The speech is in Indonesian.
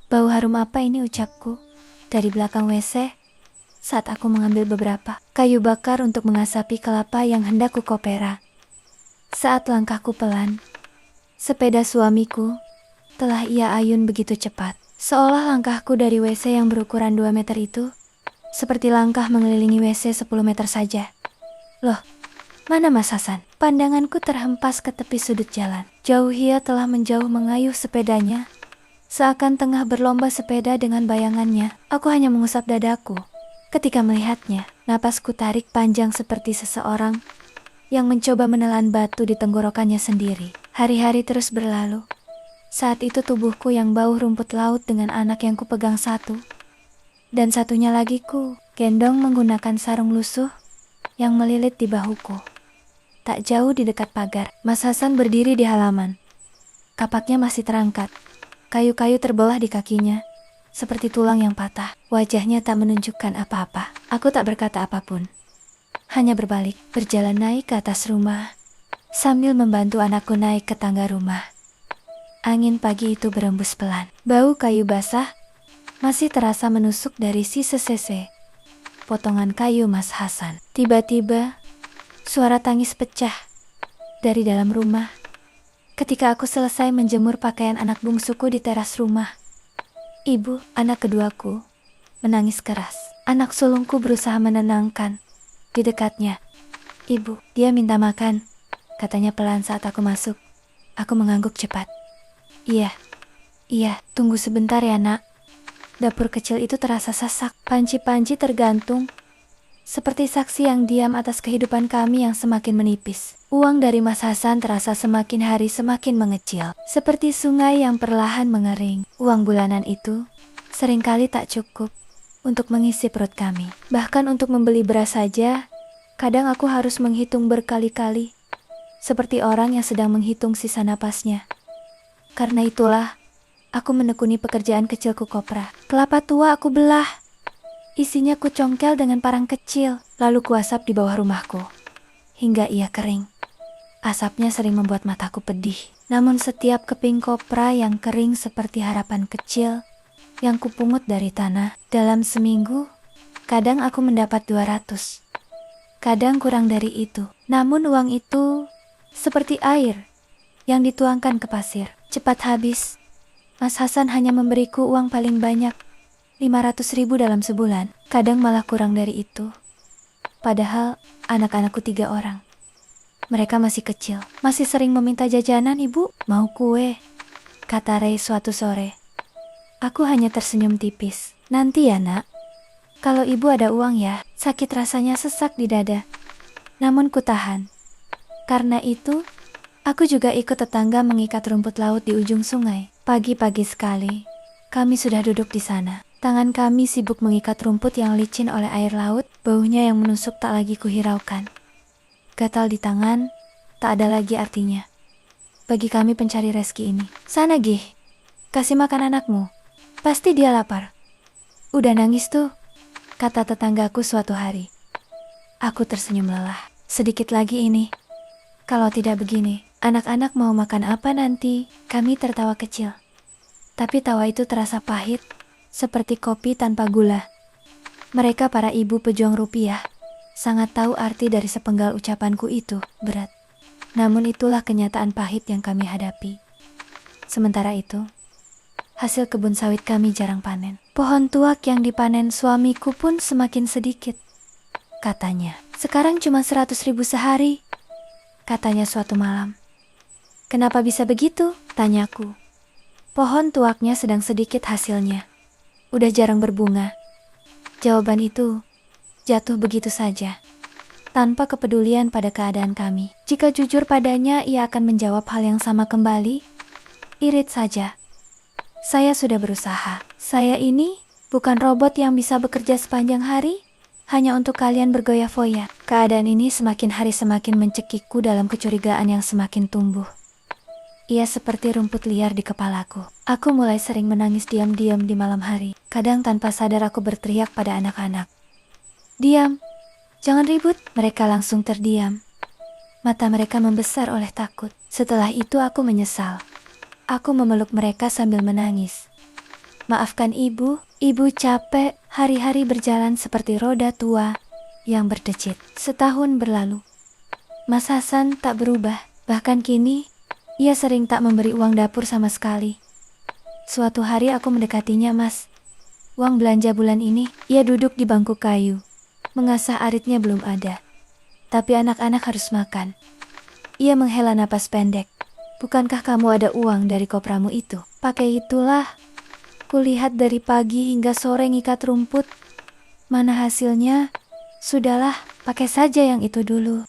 Bau harum apa ini, ucapku dari belakang WC saat aku mengambil beberapa kayu bakar untuk mengasapi kelapa yang hendak kukopera. Saat langkahku pelan, sepeda suamiku telah ia ayun begitu cepat. Seolah langkahku dari WC yang berukuran 2 meter itu seperti langkah mengelilingi WC 10 meter saja. Loh, mana Mas Hasan? Pandanganku terhempas ke tepi sudut jalan. Jauh ia telah menjauh mengayuh sepedanya, seakan tengah berlomba sepeda dengan bayangannya. Aku hanya mengusap dadaku ketika melihatnya. Napasku tarik panjang seperti seseorang yang mencoba menelan batu di tenggorokannya sendiri. Hari-hari terus berlalu. Saat itu tubuhku yang bau rumput laut dengan anak yang kupegang satu, dan satunya lagi ku gendong menggunakan sarung lusuh yang melilit di bahuku. Tak jauh di dekat pagar, Mas Hasan berdiri di halaman. Kapaknya masih terangkat. Kayu-kayu terbelah di kakinya, seperti tulang yang patah. Wajahnya tak menunjukkan apa-apa. Aku tak berkata apapun. Hanya berbalik, berjalan naik ke atas rumah, sambil membantu anakku naik ke tangga rumah. Angin pagi itu berembus pelan. Bau kayu basah masih terasa menusuk dari sisa-sisa potongan kayu Mas Hasan. Tiba-tiba, suara tangis pecah dari dalam rumah ketika aku selesai menjemur pakaian anak bungsuku di teras rumah. Ibu, anak keduaku, menangis keras. Anak sulungku berusaha menenangkan di dekatnya. Ibu, dia minta makan, katanya pelan saat aku masuk. Aku mengangguk cepat. Iya, tunggu sebentar ya nak. Dapur kecil itu terasa sesak. Panci-panci tergantung, seperti saksi yang diam atas kehidupan kami yang semakin menipis. Uang dari Mas Hasan terasa semakin hari semakin mengecil, seperti sungai yang perlahan mengering. Uang bulanan itu seringkali tak cukup untuk mengisi perut kami. Bahkan untuk membeli beras saja, kadang aku harus menghitung berkali-kali, seperti orang yang sedang menghitung sisa napasnya. Karena itulah, aku menekuni pekerjaan kecilku kopra. Kelapa tua aku belah. Isinya kucongkel dengan parang kecil, lalu kuasap di bawah rumahku, hingga ia kering. Asapnya sering membuat mataku pedih. Namun setiap keping kopra yang kering seperti harapan kecil yang kupungut dari tanah, dalam seminggu, kadang aku mendapat 200. Kadang kurang dari itu. Namun uang itu seperti air yang dituangkan ke pasir. Cepat habis. Mas Hasan hanya memberiku uang paling banyak 500.000 dalam sebulan. Kadang malah kurang dari itu. Padahal anak-anakku 3 orang. Mereka masih kecil, masih sering meminta jajanan. Ibu, mau kue, kata Ray suatu sore. Aku hanya tersenyum tipis. Nanti ya nak, kalau ibu ada uang ya. Sakit rasanya sesak di dada, namun ku tahan. Karena itu, aku juga ikut tetangga mengikat rumput laut di ujung sungai. Pagi-pagi sekali, kami sudah duduk di sana. Tangan kami sibuk mengikat rumput yang licin oleh air laut. Baunya yang menusuk tak lagi kuhiraukan. Gatal di tangan, tak ada lagi artinya bagi kami pencari rezeki ini. Sana Gih, kasih makan anakmu. Pasti dia lapar. Udah nangis tuh, kata tetanggaku suatu hari. Aku tersenyum lelah. Sedikit lagi ini. Kalau tidak begini, anak-anak mau makan apa nanti? Kami tertawa kecil. Tapi tawa itu terasa pahit, seperti kopi tanpa gula. Mereka para ibu pejuang rupiah sangat tahu arti dari sepenggal ucapanku itu berat. Namun itulah kenyataan pahit yang kami hadapi. Sementara itu, hasil kebun sawit kami jarang panen. Pohon tuak yang dipanen suamiku pun semakin sedikit. Katanya, sekarang cuma 100.000 sehari, katanya suatu malam. Kenapa bisa begitu? Tanyaku. Pohon tuaknya sedang sedikit hasilnya. Udah jarang berbunga. Jawaban itu jatuh begitu saja, tanpa kepedulian pada keadaan kami. Jika jujur padanya, ia akan menjawab hal yang sama kembali. Irit saja. Saya sudah berusaha. Saya ini bukan robot yang bisa bekerja sepanjang hari hanya untuk kalian bergoyah-foyah. Keadaan ini semakin hari semakin mencekikku dalam kecurigaan yang semakin tumbuh. Ia seperti rumput liar di kepalaku. Aku mulai sering menangis diam-diam di malam hari. Kadang tanpa sadar aku berteriak pada anak-anak. Diam, jangan ribut. Mereka langsung terdiam. Mata mereka membesar oleh takut. Setelah itu aku menyesal. Aku memeluk mereka sambil menangis. Maafkan ibu capek, hari-hari berjalan seperti roda tua yang berdecit. Setahun berlalu. Mas Hasan tak berubah, bahkan kini ia sering tak memberi uang dapur sama sekali. Suatu hari aku mendekatinya, "Mas, uang belanja bulan ini." Ia duduk di bangku kayu. Mengasah aritnya belum ada. Tapi anak-anak harus makan. Ia menghela napas pendek. "Bukankah kamu ada uang dari kopramu itu?" "Pakai itulah. Kulihat dari pagi hingga sore ngikat rumput. Mana hasilnya? Sudahlah, pakai saja yang itu dulu."